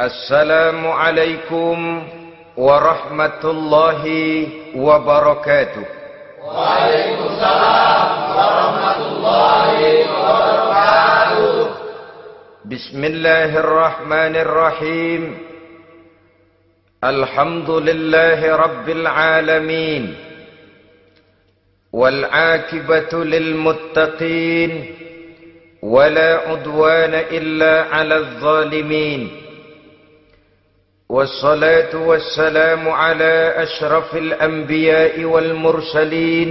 Assalamualaikum warahmatullahi wabarakatuh. Waalaikumsalam warahmatullahi wabarakatuh. Bismillahirrahmanirrahim. Alhamdulillahi rabbil alamin. Wal aqibatu lil muttaqin. Wala udwana illa 'alal zalimin. والصلاة والسلام على أشرف الأنبياء والمرسلين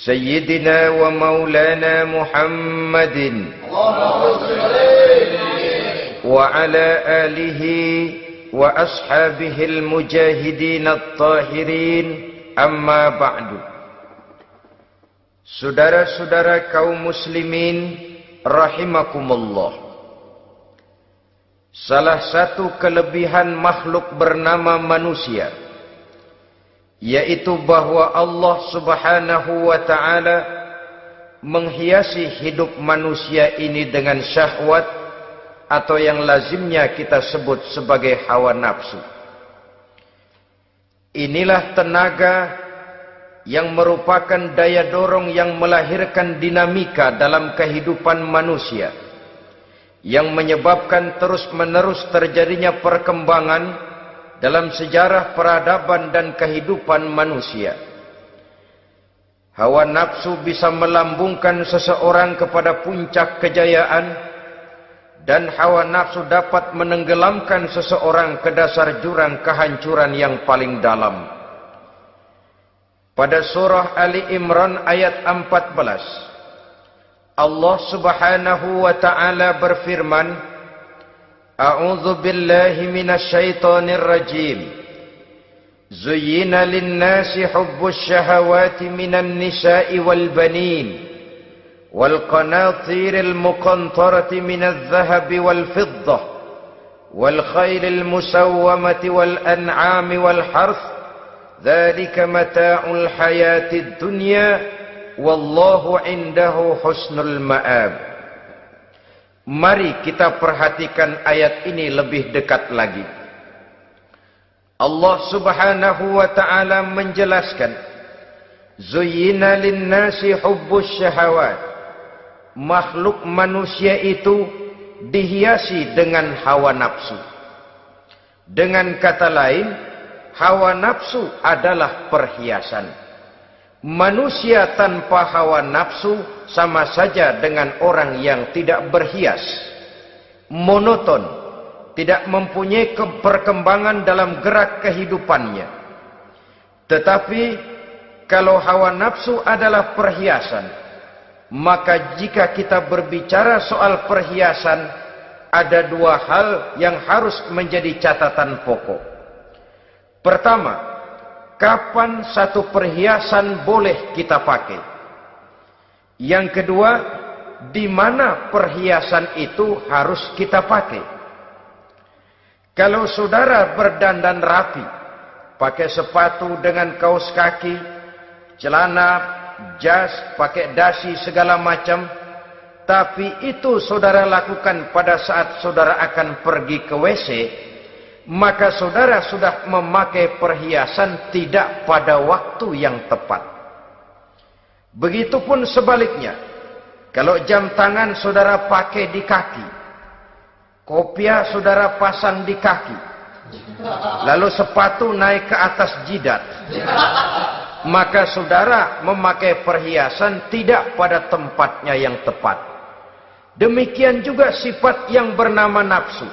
سيدنا ومولانا محمد وعلى آله وأصحابه المجاهدين الطاهرين أما بعد. Saudara-saudara kaum muslimin rahimakumullah. Salah satu kelebihan makhluk bernama manusia, yaitu bahwa Allah subhanahu wa ta'ala menghiasi hidup manusia ini dengan syahwat atau yang lazimnya kita sebut sebagai hawa nafsu. Inilah tenaga yang merupakan daya dorong yang melahirkan dinamika dalam kehidupan manusia, yang menyebabkan terus-menerus terjadinya perkembangan dalam sejarah peradaban dan kehidupan manusia. Hawa nafsu bisa melambungkan seseorang kepada puncak kejayaan, dan hawa nafsu dapat menenggelamkan seseorang ke dasar jurang kehancuran yang paling dalam. Pada surah Ali Imran ayat 14, Allah subhanahu wa ta'ala berfirman, A'udzu billahi minasy syaithanir rajim. Zuyyina lin-nasi hubbus syahawati minan nisa'i wal banin wal qanatiril muqantarati minadh dhahabi wal fiddah wal khaylil musawwamati wal an'ami wal harth. Dzalika mata'ul hayatid dunya. Wallahu indahu husnul ma'ab. Mari kita perhatikan ayat ini lebih dekat lagi. Allah subhanahu wa ta'ala menjelaskan, Zuyyina linnasi hubbus syahawat. Makhluk manusia itu dihiasi dengan hawa nafsu. Dengan kata lain, hawa nafsu adalah perhiasan. Manusia tanpa hawa nafsu sama saja dengan orang yang tidak berhias, monoton, tidak mempunyai perkembangan dalam gerak kehidupannya. Tetapi kalau hawa nafsu adalah perhiasan, maka jika kita berbicara soal perhiasan, ada dua hal yang harus menjadi catatan pokok. Pertama, kapan satu perhiasan boleh kita pakai? Yang kedua, di mana perhiasan itu harus kita pakai? Kalau saudara berdandan rapi, pakai sepatu dengan kaos kaki, celana, jas, pakai dasi segala macam, tapi itu saudara lakukan pada saat saudara akan pergi ke WC, maka saudara sudah memakai perhiasan tidak pada waktu yang tepat. Begitupun sebaliknya, kalau jam tangan saudara pakai di kaki, kopiah saudara pasang di kaki, lalu sepatu naik ke atas jidat, maka saudara memakai perhiasan tidak pada tempatnya yang tepat. Demikian juga sifat yang bernama nafsu.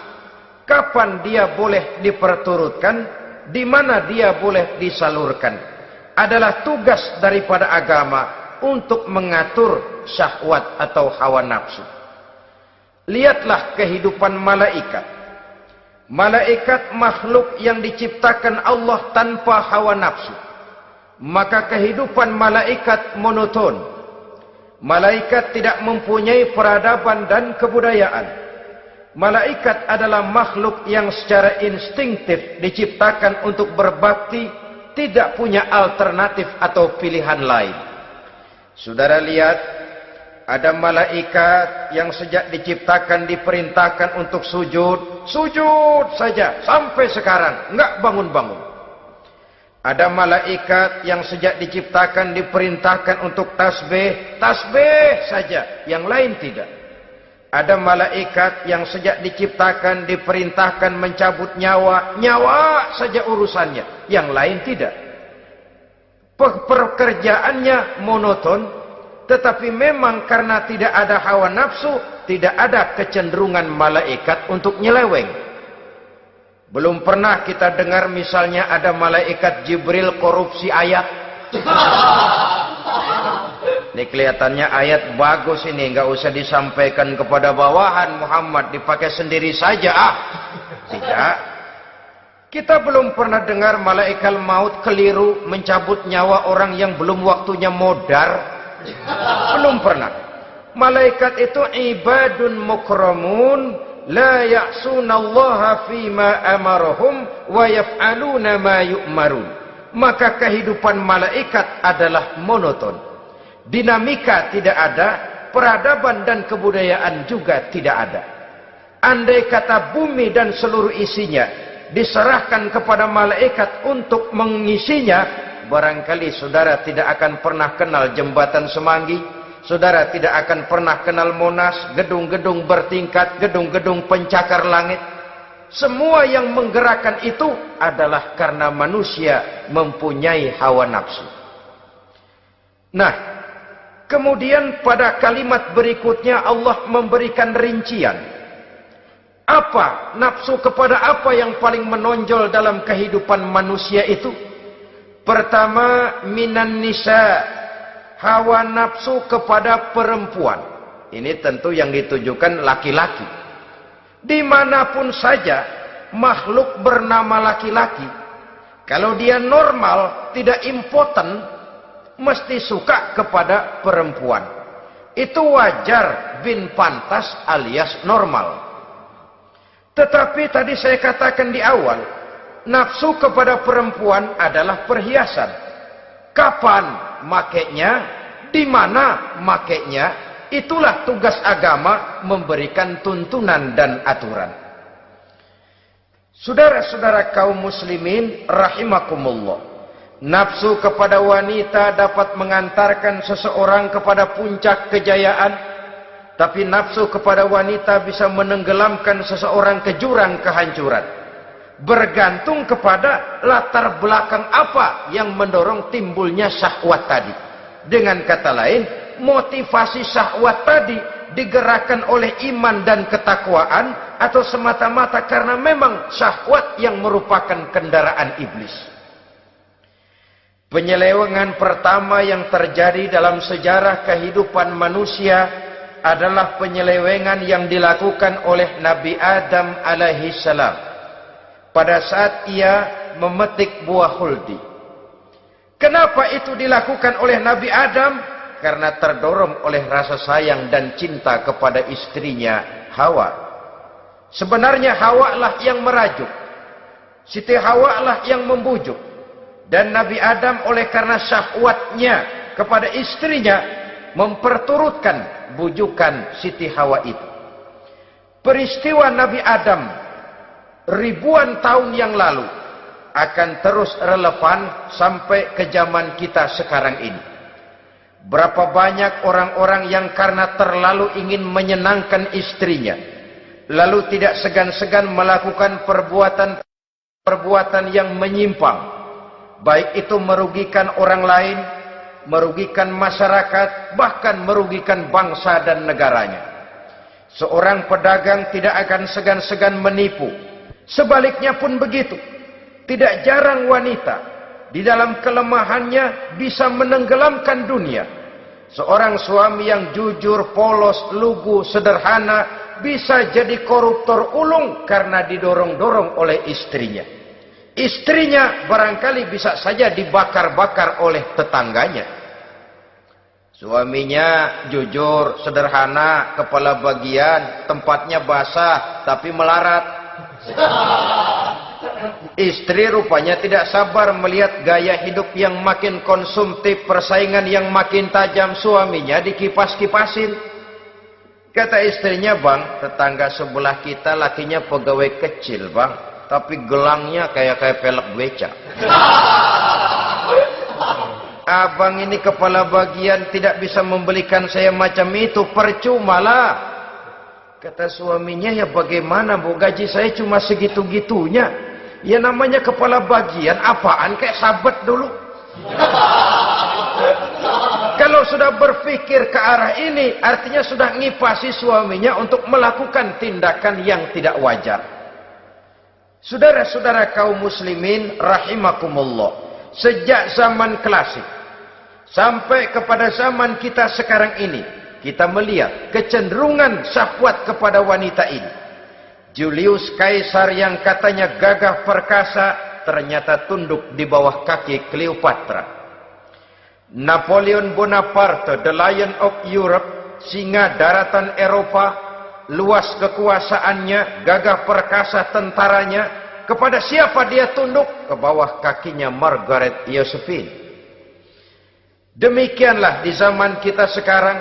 Kapan dia boleh diperturutkan, di mana dia boleh disalurkan, adalah tugas daripada agama untuk mengatur syahwat atau hawa nafsu. Lihatlah kehidupan malaikat. Malaikat makhluk yang diciptakan Allah tanpa hawa nafsu. Maka kehidupan malaikat monoton. Malaikat tidak mempunyai peradaban dan kebudayaan. Malaikat adalah makhluk yang secara instingtif diciptakan untuk berbakti, tidak punya alternatif atau pilihan lain. Saudara lihat, Ada malaikat yang sejak diciptakan diperintahkan untuk sujud, sujud saja sampai sekarang, enggak bangun-bangun. Ada malaikat yang sejak diciptakan diperintahkan untuk tasbih, tasbih saja, yang lain tidak. Ada malaikat yang sejak diciptakan diperintahkan mencabut nyawa, nyawa saja urusannya, yang lain tidak. Pekerjaannya monoton. Tetapi memang karena tidak ada hawa nafsu, tidak ada kecenderungan malaikat untuk nyeleweng. Belum pernah kita dengar misalnya ada malaikat Jibril korupsi ayat. Ini kelihatannya ayat bagus ini, nggak usah disampaikan kepada bawahan Muhammad, dipakai sendiri saja. Tidak. Kita belum pernah dengar malaikat maut keliru mencabut nyawa orang yang belum waktunya modar. Belum pernah. Malaikat itu ibadun mukramun la ya'sunallaha fima amarahum wa yaf'aluna ma yu'marun. Maka kehidupan malaikat adalah monoton. Dinamika tidak ada, peradaban dan kebudayaan juga tidak ada. Andai kata bumi dan seluruh isinya diserahkan kepada malaikat untuk mengisinya, barangkali saudara tidak akan pernah kenal jembatan Semanggi, saudara tidak akan pernah kenal Monas, gedung-gedung bertingkat, gedung-gedung pencakar langit. Semua yang menggerakkan itu adalah karena manusia mempunyai hawa nafsu. Nah, kemudian pada kalimat berikutnya Allah memberikan rincian. Apa nafsu kepada apa yang paling menonjol dalam kehidupan manusia itu? Pertama, minan nisa, hawa nafsu kepada perempuan. Ini tentu yang ditujukan laki-laki. Dimanapun saja makhluk bernama laki-laki, kalau dia normal, tidak impoten, mesti suka kepada perempuan. Itu wajar, bin pantas alias normal. Tetapi tadi saya katakan di awal, nafsu kepada perempuan adalah perhiasan. Kapan makainya, di mana makainya, itulah tugas agama memberikan tuntunan dan aturan. Saudara-saudara kaum muslimin rahimakumullah, nafsu kepada wanita dapat mengantarkan seseorang kepada puncak kejayaan, tapi nafsu kepada wanita bisa menenggelamkan seseorang ke jurang kehancuran. Bergantung kepada latar belakang apa yang mendorong timbulnya syahwat tadi. Dengan kata lain, motivasi syahwat tadi digerakkan oleh iman dan ketakwaan, atau semata-mata karena memang syahwat yang merupakan kendaraan iblis. Penyelewengan pertama yang terjadi dalam sejarah kehidupan manusia adalah penyelewengan yang dilakukan oleh Nabi Adam alaihissalam pada saat ia memetik buah huldi. Kenapa itu dilakukan oleh Nabi Adam? Karena terdorong oleh rasa sayang dan cinta kepada istrinya Hawa. Sebenarnya Hawa lah yang merajuk, Siti Hawa lah yang membujuk, dan Nabi Adam oleh karena syahwatnya kepada istrinya memperturutkan bujukan Siti Hawa itu. Peristiwa Nabi Adam ribuan tahun yang lalu akan terus relevan sampai ke zaman kita sekarang ini. Berapa banyak orang-orang yang karena terlalu ingin menyenangkan istrinya, lalu tidak segan-segan melakukan perbuatan yang menyimpang, baik itu merugikan orang lain, merugikan masyarakat, bahkan merugikan bangsa dan negaranya. Seorang pedagang tidak akan segan-segan menipu. Sebaliknya pun begitu. Tidak jarang wanita di dalam kelemahannya bisa menenggelamkan dunia. Seorang suami yang jujur, polos, lugu, sederhana bisa jadi koruptor ulung karena didorong-dorong oleh istrinya. Istrinya barangkali bisa saja dibakar-bakar oleh tetangganya. Suaminya jujur, sederhana, kepala bagian, tempatnya basah tapi melarat. Istri rupanya tidak sabar melihat gaya hidup yang makin konsumtif, persaingan yang makin tajam. Suaminya dikipas-kipasin. Kata istrinya, bang, tetangga sebelah kita lakinya pegawai kecil, bang, tapi gelangnya kayak pelek beca. Abang ini kepala bagian tidak bisa membelikan saya macam itu, percuma lah. Kata suaminya, ya bagaimana bu, gaji saya cuma segitu-gitunya. Ya namanya kepala bagian, apaan, kayak sabet dulu. Kalau sudah berpikir ke arah ini, artinya sudah ngipasi suaminya untuk melakukan tindakan yang tidak wajar. Saudara-saudara kaum muslimin rahimakumullah, sejak zaman klasik sampai kepada zaman kita sekarang ini, kita melihat kecenderungan syahwat kepada wanita ini. Julius Kaisar yang katanya gagah perkasa, ternyata tunduk di bawah kaki Cleopatra. Napoleon Bonaparte, the Lion of Europe, singa daratan Eropa, luas kekuasaannya, gagah perkasa tentaranya, kepada siapa dia tunduk? Ke bawah kakinya Margaret Josephine. Demikianlah di zaman kita sekarang,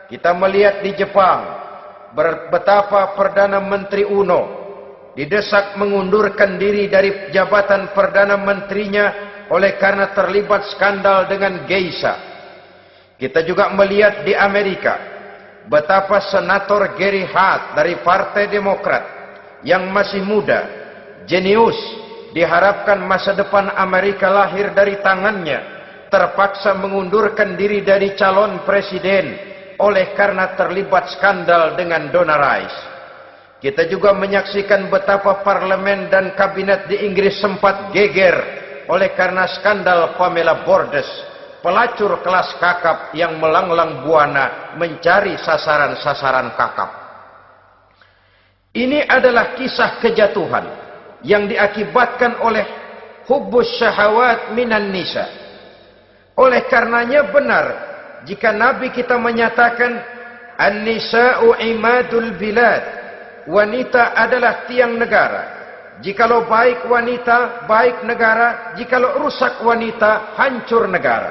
kita melihat di Jepang, betapa Perdana Menteri Uno didesak mengundurkan diri dari jabatan Perdana Menterinya oleh karena terlibat skandal dengan geisha. Kita juga melihat di Amerika betapa Senator Gary Hart dari Partai Demokrat yang masih muda, jenius, diharapkan masa depan Amerika lahir dari tangannya, terpaksa mengundurkan diri dari calon presiden oleh karena terlibat skandal dengan Donna Rice. Kita juga menyaksikan betapa parlemen dan kabinet di Inggris sempat geger oleh karena skandal Pamela Bordes, pelacur kelas kakap yang melanglang buana mencari sasaran-sasaran kakap. Ini adalah kisah kejatuhan yang diakibatkan oleh hubbus syahawat minan nisa. Oleh karenanya benar jika Nabi kita menyatakan an-nisa'u imadul bilad, wanita adalah tiang negara. Jikalau baik wanita, baik negara. Jikalau rusak wanita, hancur negara.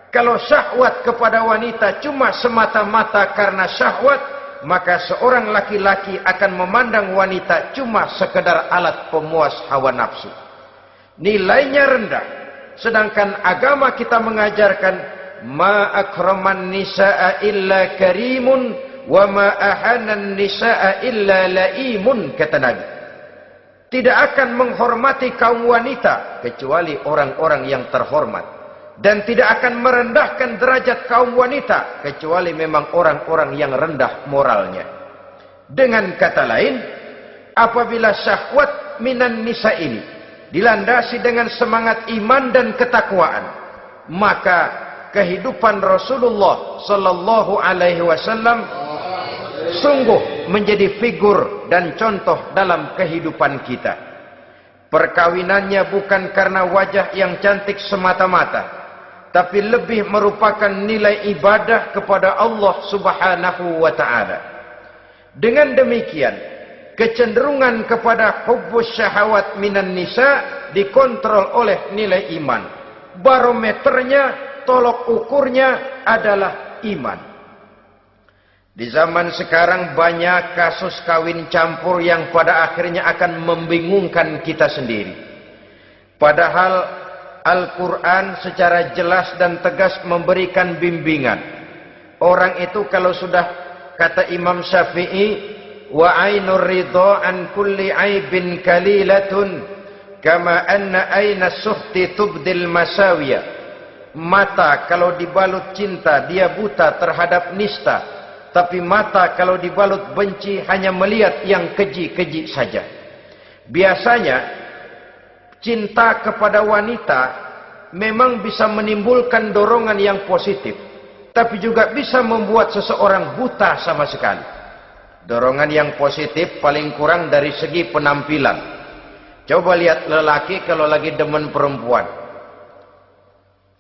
Kalau syahwat kepada wanita cuma semata-mata karena syahwat, maka seorang laki-laki akan memandang wanita cuma sekedar alat pemuas hawa nafsu. Nilainya rendah. Sedangkan agama kita mengajarkan ma akraman nisaa illa karimun wa ma ahanan nisaa illa laimun, kata Nabi. Tidak akan menghormati kaum wanita kecuali orang-orang yang terhormat, dan tidak akan merendahkan derajat kaum wanita kecuali memang orang-orang yang rendah moralnya. Dengan kata lain, apabila syahwat minan nisa ini dilandasi dengan semangat iman dan ketakwaan, maka kehidupan Rasulullah sallallahu alaihi wasallam sungguh menjadi figur dan contoh dalam kehidupan kita. Perkawinannya bukan karena wajah yang cantik semata-mata, tapi lebih merupakan nilai ibadah kepada Allah Subhanahu wa taala. Dengan demikian, kecenderungan kepada hubbus syahawat minan nisa dikontrol oleh nilai iman. Barometernya, tolok ukurnya adalah iman. Di zaman sekarang banyak kasus kawin campur yang pada akhirnya akan membingungkan kita sendiri. Padahal Al-Quran secara jelas dan tegas memberikan bimbingan. Orang itu kalau sudah, kata Imam Syafi'i, wa ainur ridha an kulli aibin kalilatun kama anna aina suhti tubdil masawiya. Mata kalau dibalut cinta dia buta terhadap nista, tapi mata kalau dibalut benci hanya melihat yang keji-keji saja. Biasanya cinta kepada wanita memang bisa menimbulkan dorongan yang positif, tapi juga bisa membuat seseorang buta sama sekali. Dorongan yang positif paling kurang dari segi penampilan. Coba lihat lelaki kalau lagi demen perempuan,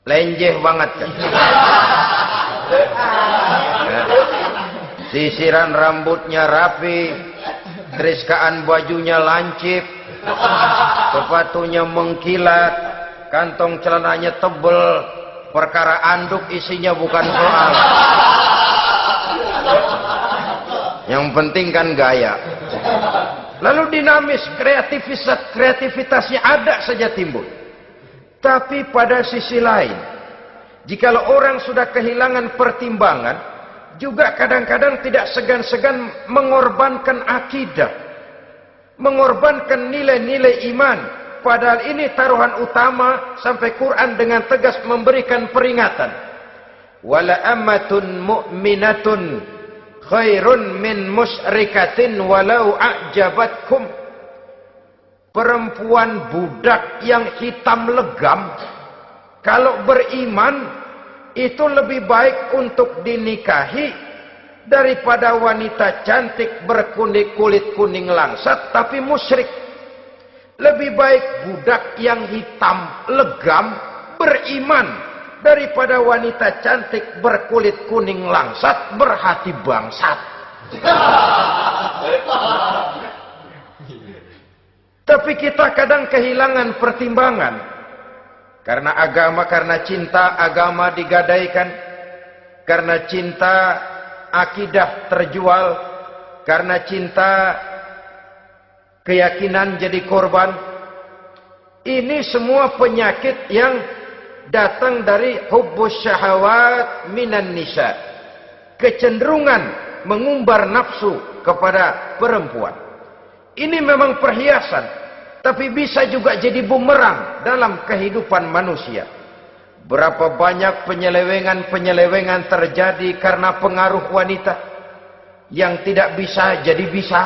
lenjeh banget kan. Sisiran rambutnya rapi, teriskaan bajunya lancip, sepatunya mengkilat, kantong celananya tebel, perkara anduk isinya bukan soal. Yang penting kan gaya. Lalu dinamis, kreativitasnya ada saja timbul. Tapi pada sisi lain, jikalau orang sudah kehilangan pertimbangan, juga kadang-kadang tidak segan-segan mengorbankan akidah, mengorbankan nilai-nilai iman. Padahal ini taruhan utama, sampai Quran dengan tegas memberikan peringatan. Wala ammatun mu'minatun khairun min musyrikatin walau a'jabatkum. Perempuan budak yang hitam legam, kalau beriman itu lebih baik untuk dinikahi daripada wanita cantik berkulit kuning langsat tapi musyrik. Lebih baik budak yang hitam legam beriman daripada wanita cantik berkulit kuning langsat berhati bangsat. Tapi kita kadang kehilangan pertimbangan. Karena agama, karena cinta agama digadaikan. Karena cinta akidah terjual. Karena cinta keyakinan jadi korban. Ini semua penyakit yang datang dari hubbus syahawat minan nisa. Kecenderungan mengumbar nafsu kepada perempuan. Ini memang perhiasan, tapi bisa juga jadi bumerang dalam kehidupan manusia. Berapa banyak penyelewengan terjadi karena pengaruh wanita yang tidak bisa jadi bisa.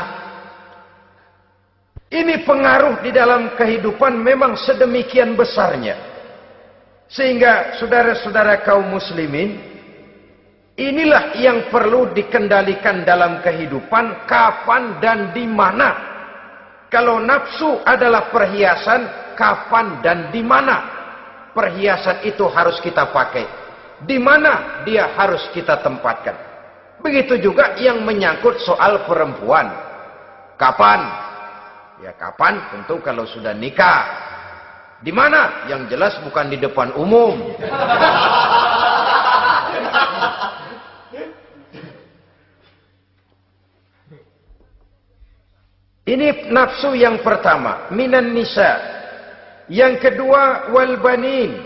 Ini pengaruh di dalam kehidupan memang sedemikian besarnya. Sehingga saudara-saudara kaum muslimin, inilah yang perlu dikendalikan dalam kehidupan, kapan dan di mana. Kalau nafsu adalah perhiasan, kapan dan di mana perhiasan itu harus kita pakai? Di mana dia harus kita tempatkan? Begitu juga yang menyangkut soal perempuan. Kapan? Ya kapan? Tentu kalau sudah nikah. Di mana? Yang jelas bukan di depan umum. Ini nafsu yang pertama, minan nisa. Yang kedua, wal banin.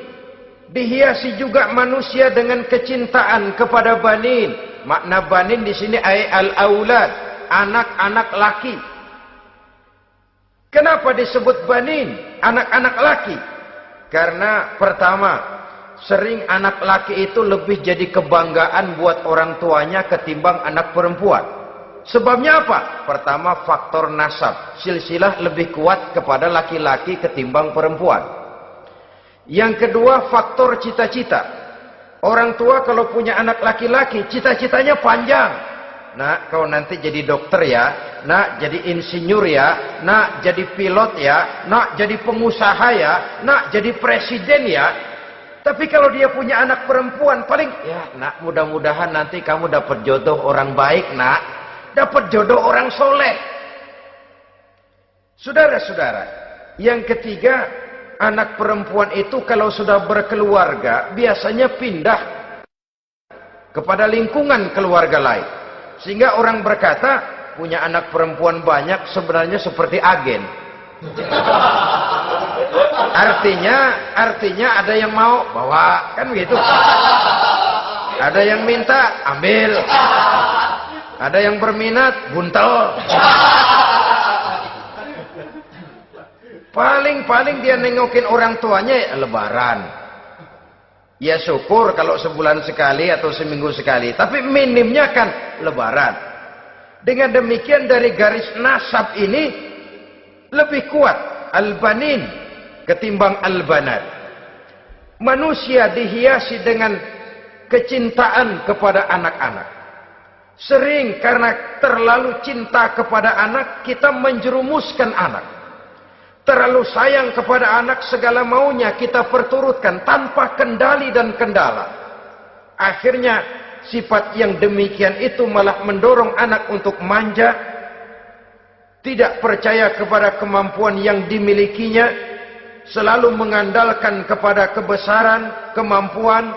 Dihiasi juga manusia dengan kecintaan kepada banin. Makna banin di sini al-aulad, anak-anak laki. Kenapa disebut banin, anak-anak laki? Karena pertama, sering anak laki itu lebih jadi kebanggaan buat orang tuanya ketimbang anak perempuan. Sebabnya apa? Pertama, faktor nasab. Silsilah lebih kuat kepada laki-laki ketimbang perempuan. Yang kedua, faktor cita-cita. Orang tua kalau punya anak laki-laki, cita-citanya panjang. Nak, kau nanti jadi dokter ya. Nak, jadi insinyur ya. Nak, jadi pilot ya. Nak, jadi pengusaha ya. Nak, jadi presiden ya. Tapi kalau dia punya anak perempuan, paling, ya nak, mudah-mudahan nanti kamu dapat jodoh orang baik, nak. Dapat jodoh orang soleh. Saudara-saudara, yang ketiga, anak perempuan itu kalau sudah berkeluarga, biasanya pindah kepada lingkungan keluarga lain. Sehingga orang berkata, punya anak perempuan banyak sebenarnya seperti agen. Artinya ada yang mau bawa, kan begitu. Ada yang minta, ambil. Ada yang berminat, buntel. Paling dia nengokin orang tuanya ya lebaran. Ya syukur kalau sebulan sekali atau seminggu sekali. Tapi minimnya kan lebaran. Dengan demikian dari garis nasab ini lebih kuat al-banin ketimbang al-banat. Manusia dihiasi dengan kecintaan kepada anak-anak. Sering karena terlalu cinta kepada anak, kita menjerumuskan anak. Terlalu sayang kepada anak, segala maunya kita perturutkan tanpa kendali dan kendala. Akhirnya sifat yang demikian itu malah mendorong anak untuk manja, tidak percaya kepada kemampuan yang dimilikinya, selalu mengandalkan kepada kebesaran, kemampuan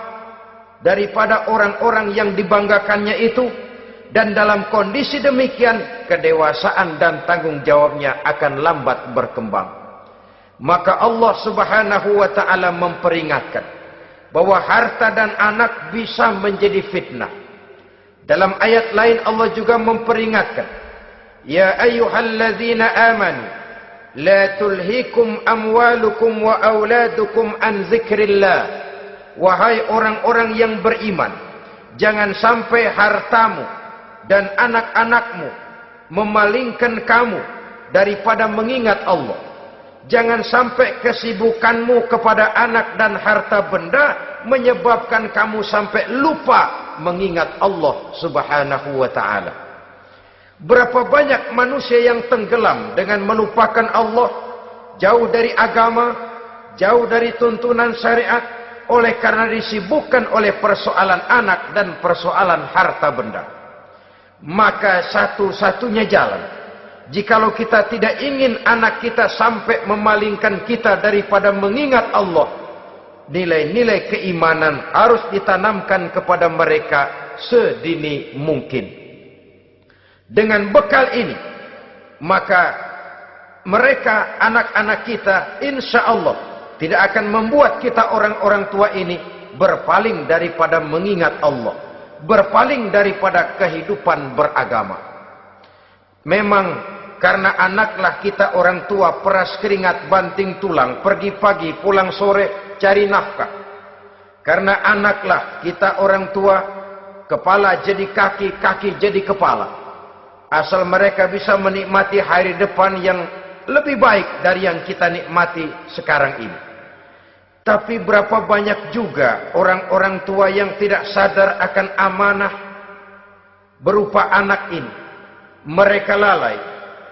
daripada orang-orang yang dibanggakannya itu, dan dalam kondisi demikian kedewasaan dan tanggung jawabnya akan lambat berkembang. Maka Allah Subhanahu wa taala memperingatkan bahwa harta dan anak bisa menjadi fitnah. Dalam ayat lain Allah juga memperingatkan, ya ayyuhalladzina amanu la tulhikum amwalukum wa auladukum an dzikrillah. Wahai orang-orang yang beriman, jangan sampai hartamu dan anak-anakmu memalingkan kamu daripada mengingat Allah. Jangan sampai kesibukanmu kepada anak dan harta benda menyebabkan kamu sampai lupa mengingat Allah Subhanahu wa taala. Berapa banyak manusia yang tenggelam dengan melupakan Allah, jauh dari agama, jauh dari tuntunan syariat, oleh karena disibukkan oleh persoalan anak dan persoalan harta benda. Maka satu-satunya jalan, jikalau kita tidak ingin anak kita sampai memalingkan kita daripada mengingat Allah, nilai-nilai keimanan harus ditanamkan kepada mereka sedini mungkin. Dengan bekal ini, maka mereka, anak-anak kita, insya Allah tidak akan membuat kita orang-orang tua ini berpaling daripada mengingat Allah, berpaling daripada kehidupan beragama. Memang karena anaklah kita orang tua peras keringat banting tulang, pergi pagi pulang sore cari nafkah. Karena anaklah kita orang tua, kepala jadi kaki, kaki jadi kepala. Asal mereka bisa menikmati hari depan yang lebih baik dari yang kita nikmati sekarang ini. Tapi berapa banyak juga orang-orang tua yang tidak sadar akan amanah berupa anak ini. Mereka lalai,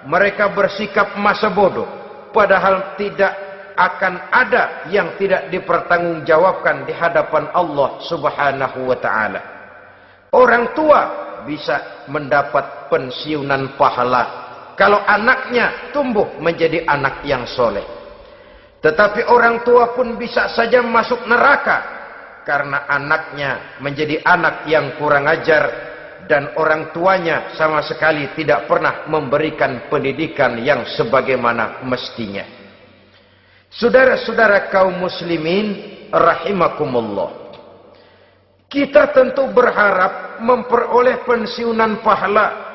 mereka bersikap masa bodoh, padahal tidak akan ada yang tidak dipertanggungjawabkan di hadapan Allah Subhanahu wa taala. Orang tua bisa mendapat pensiunan pahala kalau anaknya tumbuh menjadi anak yang soleh. Tetapi orang tua pun bisa saja masuk neraka karena anaknya menjadi anak yang kurang ajar dan orang tuanya sama sekali tidak pernah memberikan pendidikan yang sebagaimana mestinya. Saudara-saudara kaum muslimin rahimakumullah, kita tentu berharap memperoleh pensiunan pahala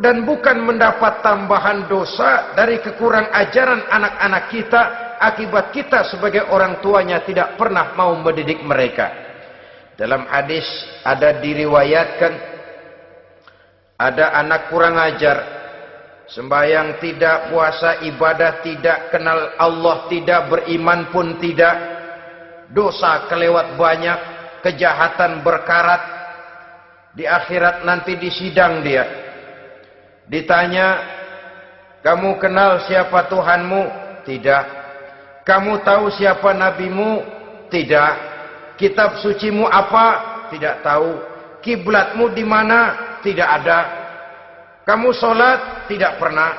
dan bukan mendapat tambahan dosa dari kekurang ajaran anak-anak kita akibat kita sebagai orang tuanya tidak pernah mau mendidik mereka. Dalam hadis ada diriwayatkan, ada anak kurang ajar, sembahyang tidak, puasa ibadah tidak, kenal Allah tidak, beriman pun tidak, dosa kelewat banyak, kejahatan berkarat. Di akhirat nanti disidang dia, ditanya, kamu kenal siapa Tuhanmu? Tidak. Kamu tahu siapa nabimu? Tidak. Kitab sucimu apa? Tidak tahu. Kiblatmu di mana? Tidak ada. Kamu sholat? Tidak pernah.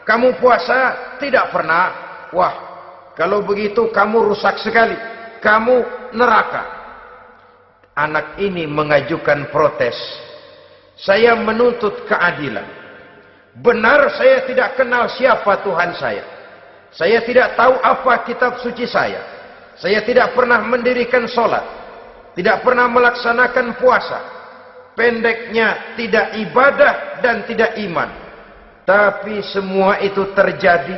Kamu puasa? Tidak pernah. Wah, kalau begitu kamu rusak sekali. Kamu neraka. Anak ini mengajukan protes. Saya menuntut keadilan. Benar saya tidak kenal siapa Tuhan saya. Saya tidak tahu apa kitab suci saya. Saya tidak pernah mendirikan sholat. Tidak pernah melaksanakan puasa. Pendeknya tidak ibadah dan tidak iman. Tapi semua itu terjadi.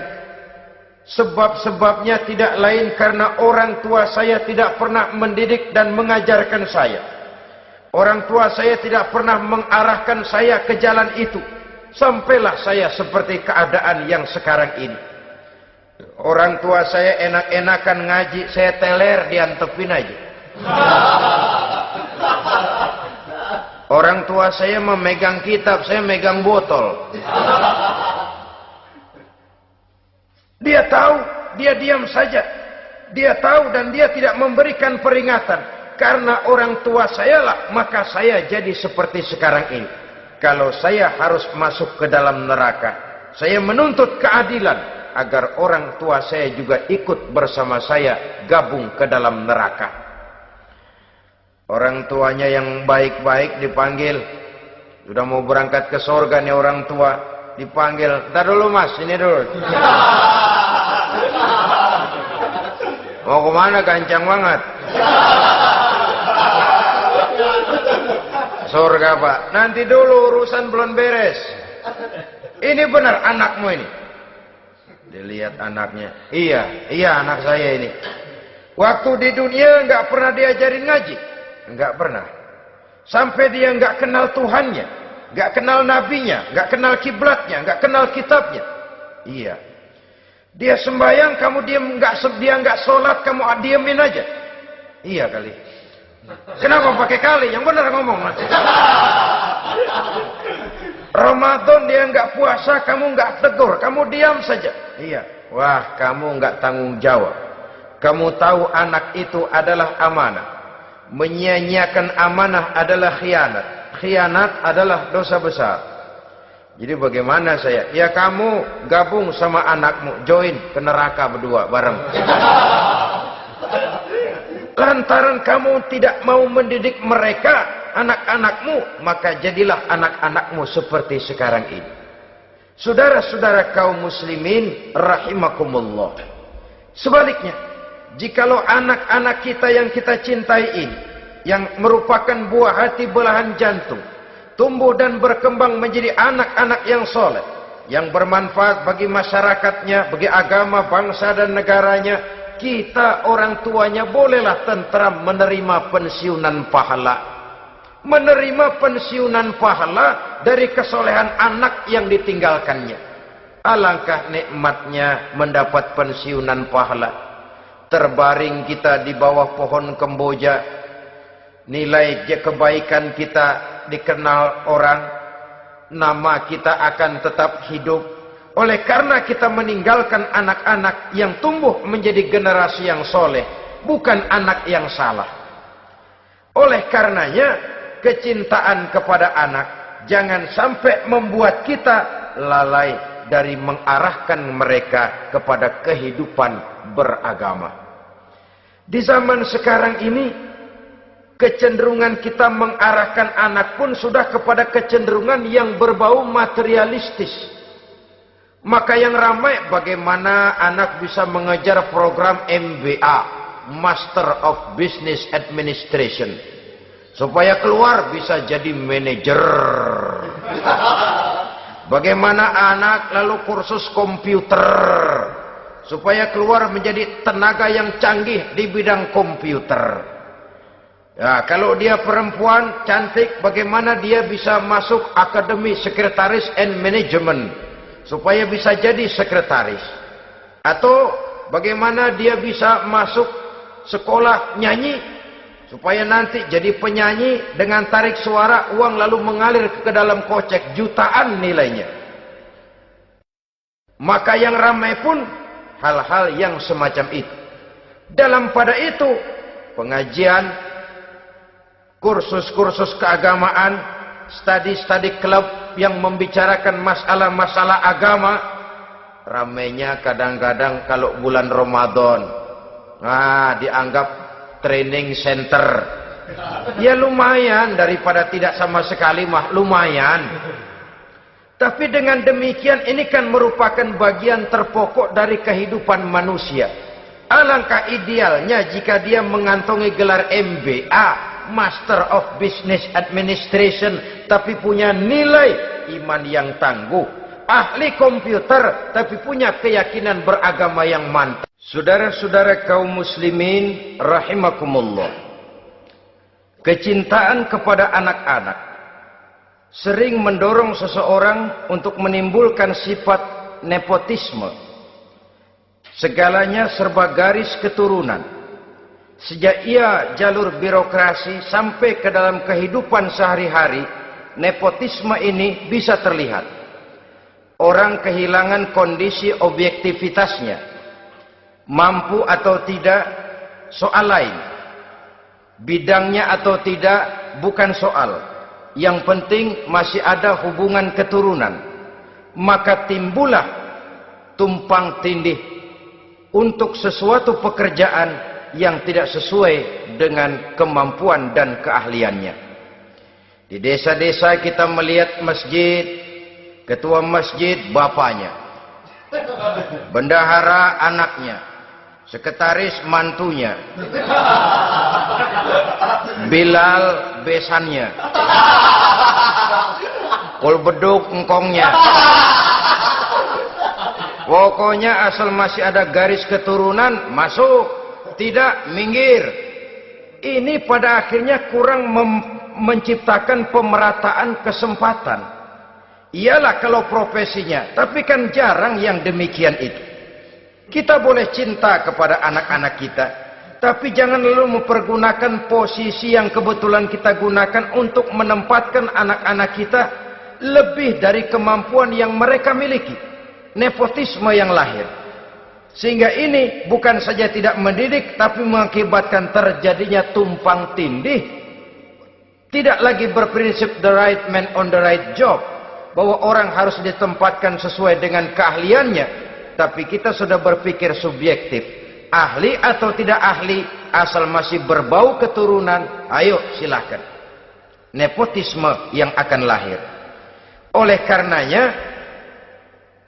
Sebab-sebabnya tidak lain karena orang tua saya tidak pernah mendidik dan mengajarkan saya. Orang tua saya tidak pernah mengarahkan saya ke jalan itu. Sampailah saya seperti keadaan yang sekarang ini. Orang tua saya enak-enakan ngaji, saya teler diantepin aja. Orang tua saya memegang kitab, saya megang botol. Dia tahu, dia diam saja. Dia tahu dan dia tidak memberikan peringatan. Karena orang tua saya lah, maka saya jadi seperti sekarang ini. Kalau saya harus masuk ke dalam neraka, Saya menuntut keadilan agar orang tua saya juga ikut bersama saya gabung ke dalam neraka. Orang tuanya yang baik-baik dipanggil. Sudah mau berangkat ke surga nih orang tua, dipanggil. Ntar dulu mas, ini dulu. Mau kemana, gancang banget? Surga pak. Nanti dulu, urusan belum beres. Ini benar anakmu ini. Dilihat anaknya. Iya anak saya ini. Waktu di dunia nggak pernah diajarin ngaji, nggak pernah. Sampai dia nggak kenal Tuhannya, nggak kenal nabinya, nggak kenal kiblatnya, nggak kenal kitabnya. Iya. Dia sembahyang, kamu dia nggak sholat, kamu diemin aja. Iya kali. Kenapa pakai kali? Yang benar ngomong. Ramadan dia nggak puasa, kamu nggak tegur, kamu diam saja. Iya. Wah, kamu nggak tanggung jawab. Kamu tahu anak itu adalah amanah. Menyia-nyiakan amanah adalah khianat. Khianat adalah dosa besar. Jadi bagaimana saya? Ya kamu gabung sama anakmu, join ke neraka berdua bareng. Lantaran kamu tidak mau mendidik mereka, anak-anakmu, maka jadilah anak-anakmu seperti sekarang ini. Saudara-saudara kaum muslimin rahimakumullah. Sebaliknya, jikalau anak-anak kita yang kita cintai ini, yang merupakan buah hati belahan jantung, tumbuh dan berkembang menjadi anak-anak yang soleh, yang bermanfaat bagi masyarakatnya, bagi agama, bangsa dan negaranya, kita orang tuanya bolehlah tentram menerima pensiunan pahala. Menerima pensiunan pahala dari kesolehan anak yang ditinggalkannya. Alangkah nikmatnya mendapat pensiunan pahala. Terbaring kita di bawah pohon kemboja, nilai kebaikan kita dikenal orang, nama kita akan tetap hidup. Oleh karena kita meninggalkan anak-anak yang tumbuh menjadi generasi yang soleh, bukan anak yang salah. Oleh karenanya, kecintaan kepada anak jangan sampai membuat kita lalai dari mengarahkan mereka kepada kehidupan beragama. Di zaman sekarang ini, kecenderungan kita mengarahkan anak pun sudah kepada kecenderungan yang berbau materialistis. Maka yang ramai bagaimana anak bisa mengejar program MBA, Master of Business Administration, supaya keluar bisa jadi manajer. Bagaimana anak lalu kursus komputer, supaya keluar menjadi tenaga yang canggih di bidang komputer. Ya, kalau dia perempuan cantik, bagaimana dia bisa masuk akademi sekretaris and management, supaya bisa jadi sekretaris. Atau bagaimana dia bisa masuk sekolah nyanyi, supaya nanti jadi penyanyi dengan tarik suara, uang lalu mengalir ke dalam kocek jutaan nilainya. Maka yang ramai pun hal-hal yang semacam itu. Dalam pada itu, pengajian, kursus-kursus keagamaan, studi-studi klub yang membicarakan masalah-masalah agama, ramainya kadang-kadang kalau bulan Ramadan, dianggap training center. Ya lumayan, daripada tidak sama sekali mah lumayan. Tapi dengan demikian ini kan merupakan bagian terpokok dari kehidupan manusia. Alangkah idealnya jika dia mengantongi gelar MBA, Master of Business Administration, tapi punya nilai iman yang tangguh, ahli komputer tapi punya keyakinan beragama yang mantap. Saudara-saudara kaum muslimin rahimakumullah, kecintaan kepada anak-anak sering mendorong seseorang untuk menimbulkan sifat nepotisme. Segalanya serba garis keturunan. Sejak ia jalur birokrasi sampai ke dalam kehidupan sehari-hari, nepotisme ini bisa terlihat. Orang kehilangan kondisi objektivitasnya. Mampu atau tidak soal lain, bidangnya atau tidak bukan soal. Yang penting masih ada hubungan keturunan. maka timbullah tumpang tindih untuk sesuatu pekerjaan yang tidak sesuai dengan kemampuan dan keahliannya. Di desa-desa kita melihat masjid, ketua masjid bapaknya, bendahara anaknya, sekretaris mantunya, Bilal besannya, kul beduk engkongnya. Pokoknya asal masih ada garis keturunan, masuk, tidak, minggir. Ini pada akhirnya kurang menciptakan pemerataan kesempatan. Iyalah kalau profesinya, tapi kan jarang yang demikian itu. Kita boleh cinta kepada anak-anak kita, tapi jangan lalu mempergunakan posisi yang kebetulan kita gunakan untuk menempatkan anak-anak kita lebih dari kemampuan yang mereka miliki. Nepotisme yang lahir. Sehingga ini bukan saja tidak mendidik, tapi mengakibatkan terjadinya tumpang tindih. Tidak lagi berprinsip the right man on the right job, bahwa orang harus ditempatkan sesuai dengan keahliannya. Tapi kita sudah berpikir subjektif, ahli atau tidak ahli, asal masih berbau keturunan, ayo silahkan. Nepotisme yang akan lahir. Oleh karenanya,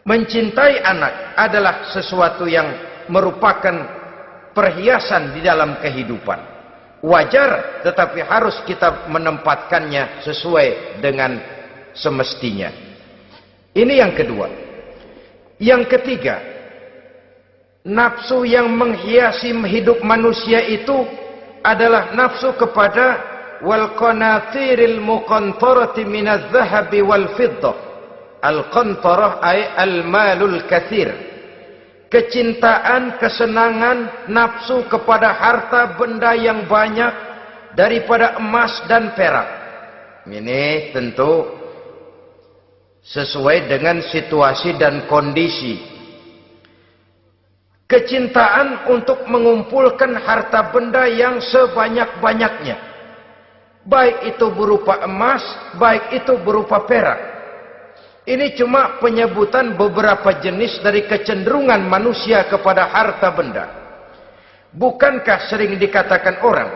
mencintai anak adalah sesuatu yang merupakan perhiasan di dalam kehidupan. Wajar, tetapi harus kita menempatkannya sesuai dengan semestinya. Ini yang kedua. Yang ketiga, nafsu yang menghiasi hidup manusia itu adalah nafsu kepada wal qanatiril muqantarati minadz zahabi wal fiddah. Al-qantarah ay al-malul katsir. Kecintaan, kesenangan, nafsu kepada harta benda yang banyak daripada emas dan perak. Ini tentu sesuai dengan situasi dan kondisi. Kecintaan untuk mengumpulkan harta benda yang sebanyak-banyaknya. Baik itu berupa emas, baik itu berupa perak. Ini cuma penyebutan beberapa jenis dari kecenderungan manusia kepada harta benda. Bukankah sering dikatakan orang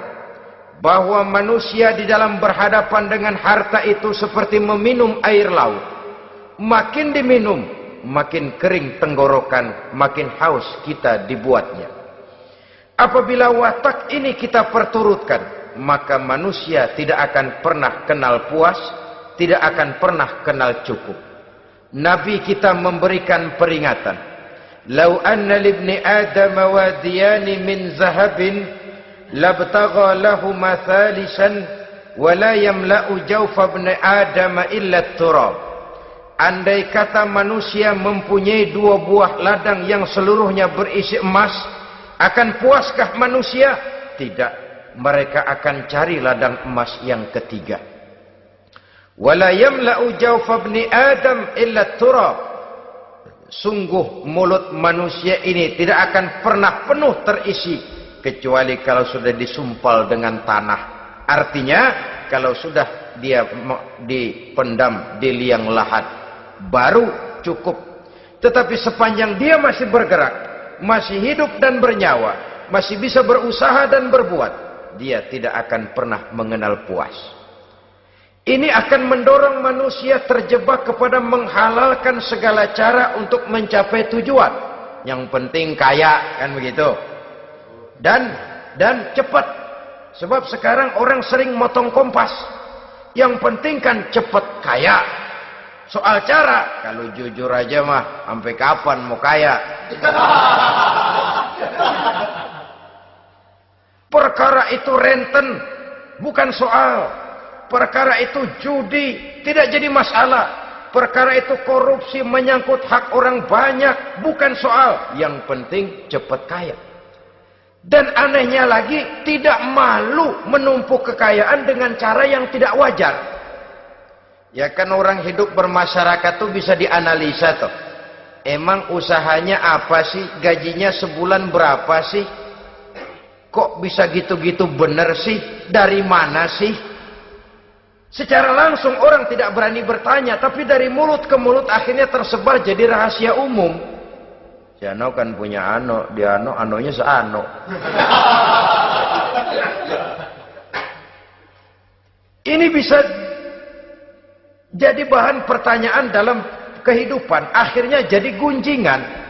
bahwa manusia di dalam berhadapan dengan harta itu seperti meminum air laut. Makin diminum, makin kering tenggorokan, makin haus kita dibuatnya. Apabila watak ini kita perturutkan, maka manusia tidak akan pernah kenal puas, tidak akan pernah kenal cukup. Nabi kita memberikan peringatan. Lau anna libni Adam wadiyani min zahabin labtagha lahuma thalisan wa la yamla'u jawfa ibni Adam illa turab. Andai kata manusia mempunyai dua buah ladang yang seluruhnya berisi emas, akan puaskah manusia? Tidak. Mereka akan cari ladang emas yang ketiga. Wala yamla'u jawfa ibni Adam illa turab. Sungguh mulut manusia ini tidak akan pernah penuh terisi kecuali kalau sudah disumpal dengan tanah. Artinya kalau sudah dia dipendam di liang lahat baru cukup. Tetapi sepanjang dia masih bergerak, masih hidup dan bernyawa, masih bisa berusaha dan berbuat, dia tidak akan pernah mengenal puas. Ini akan mendorong manusia terjebak kepada menghalalkan segala cara untuk mencapai tujuan. Yang penting kaya, kan begitu. Dan cepat. Sebab sekarang orang sering motong kompas. Yang penting kan cepat kaya. Soal cara, kalau jujur aja mah, sampai kapan mau kaya? Perkara itu renten, bukan soal. Perkara itu judi, tidak jadi masalah. Perkara itu korupsi, menyangkut hak orang banyak, bukan soal. Yang penting cepat kaya. Dan anehnya lagi, tidak malu menumpuk kekayaan dengan cara yang tidak wajar. Ya kan orang hidup bermasyarakat tuh bisa dianalisa tuh. Emang usahanya apa sih? Gajinya sebulan berapa sih? Kok bisa gitu-gitu bener sih? Dari mana sih? Secara langsung orang tidak berani bertanya, tapi dari mulut ke mulut akhirnya tersebar jadi rahasia umum. Si Ano kan punya ano, dia ano, anonya seano. Ini bisa jadi bahan pertanyaan dalam kehidupan, akhirnya jadi gunjingan.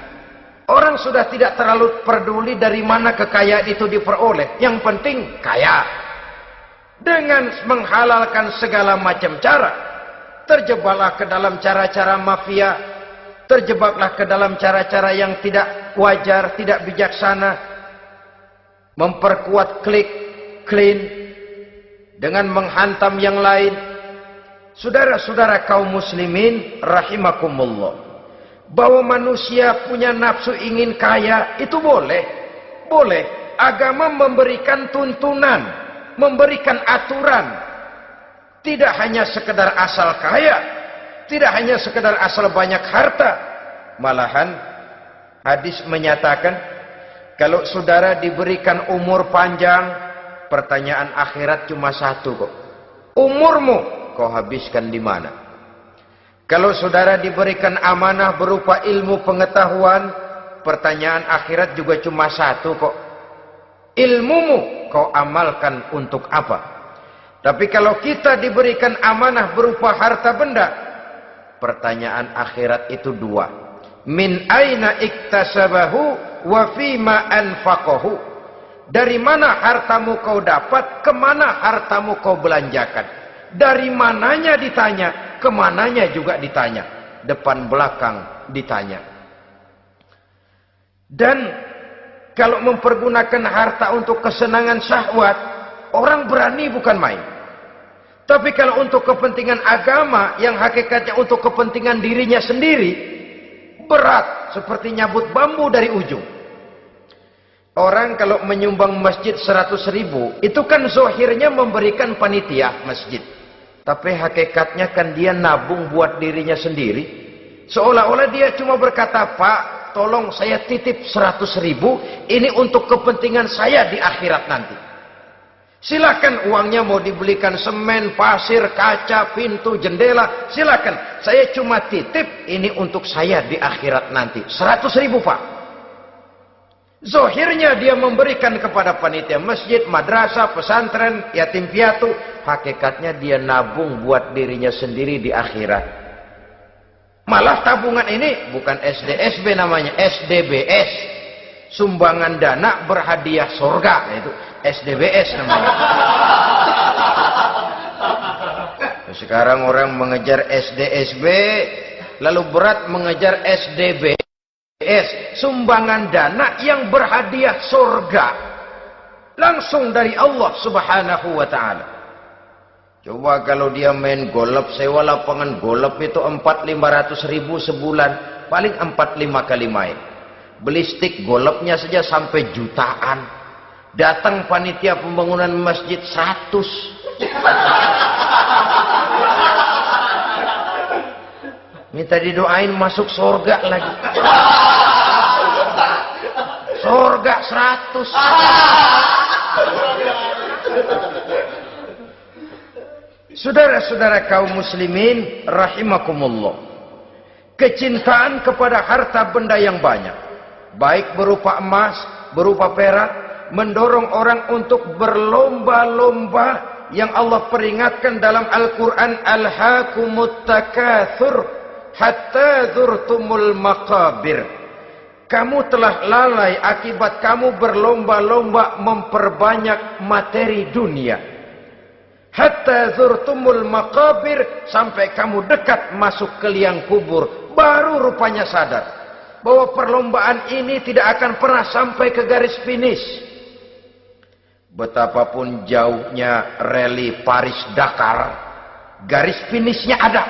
Orang sudah tidak terlalu peduli dari mana kekayaan itu diperoleh, yang penting kaya. Dengan menghalalkan segala macam cara, terjebaklah ke dalam cara-cara mafia, terjebaklah ke dalam cara-cara yang tidak wajar, tidak bijaksana, memperkuat klik, clean, dengan menghantam yang lain. Saudara-saudara kaum muslimin rahimakumullah, bahwa manusia punya nafsu ingin kaya itu boleh. Agama memberikan tuntunan, memberikan aturan. Tidak hanya sekedar asal kaya, tidak hanya sekedar asal banyak harta. Malahan hadis menyatakan, kalau saudara diberikan umur panjang, pertanyaan akhirat cuma satu kok. Umurmu kau habiskan di mana? Kalau saudara diberikan amanah berupa ilmu pengetahuan, pertanyaan akhirat juga cuma satu kok. Ilmumu kau amalkan untuk apa? Tapi kalau kita diberikan amanah berupa harta benda, pertanyaan akhirat itu dua. Min aina iktasabahu wa fima anfaqahu. Dari mana hartamu kau dapat, kemana hartamu kau belanjakan. Dari mananya ditanya, kemananya juga ditanya. Depan belakang ditanya. Dan kalau mempergunakan harta untuk kesenangan syahwat, orang berani bukan main. Tapi kalau untuk kepentingan agama, yang hakikatnya untuk kepentingan dirinya sendiri, berat seperti nyabut bambu dari ujung. Orang kalau menyumbang masjid 100.000, itu kan zohirnya memberikan panitia masjid. Tapi hakikatnya kan dia nabung buat dirinya sendiri. Seolah-olah dia cuma berkata, Pak, tolong saya titip 100.000, ini untuk kepentingan saya di akhirat nanti. Silakan uangnya mau dibelikan semen, pasir, kaca, pintu, jendela, silakan. Saya cuma titip, ini untuk saya di akhirat nanti. 100.000 Pak. Zohirnya dia memberikan kepada panitia masjid, madrasah, pesantren, yatim piatu. Hakikatnya dia nabung buat dirinya sendiri di akhirat. Malah tabungan ini bukan SDSB namanya, SDBS. Sumbangan dana berhadiah surga, itu SDBS namanya. Sekarang orang mengejar SDSB, lalu berat mengejar SDBS. Sumbangan dana yang berhadiah surga. Langsung dari Allah Subhanahu wa ta'ala. Coba kalau dia main golf, sewa lapangan golf itu 400-500 ribu sebulan. Paling 4-5 kali main. Beli stick golfnya saja sampai jutaan. Datang panitia pembangunan masjid 100. Minta didoain masuk surga lagi. Surga 100. Saudara-saudara kaum muslimin rahimakumullah, kecintaan kepada harta benda yang banyak, baik berupa emas, berupa perak, mendorong orang untuk berlomba-lomba yang Allah peringatkan dalam Al-Quran, alhaakumut takatsur hatta zurtumul maqabir. Kamu telah lalai akibat kamu berlomba-lomba memperbanyak materi dunia. Hatta zurtumul maqabir, sampai kamu dekat masuk ke liang kubur, baru rupanya sadar bahwa perlombaan ini tidak akan pernah sampai ke garis finish. Betapapun jauhnya rally Paris-Dakar, garis finishnya ada.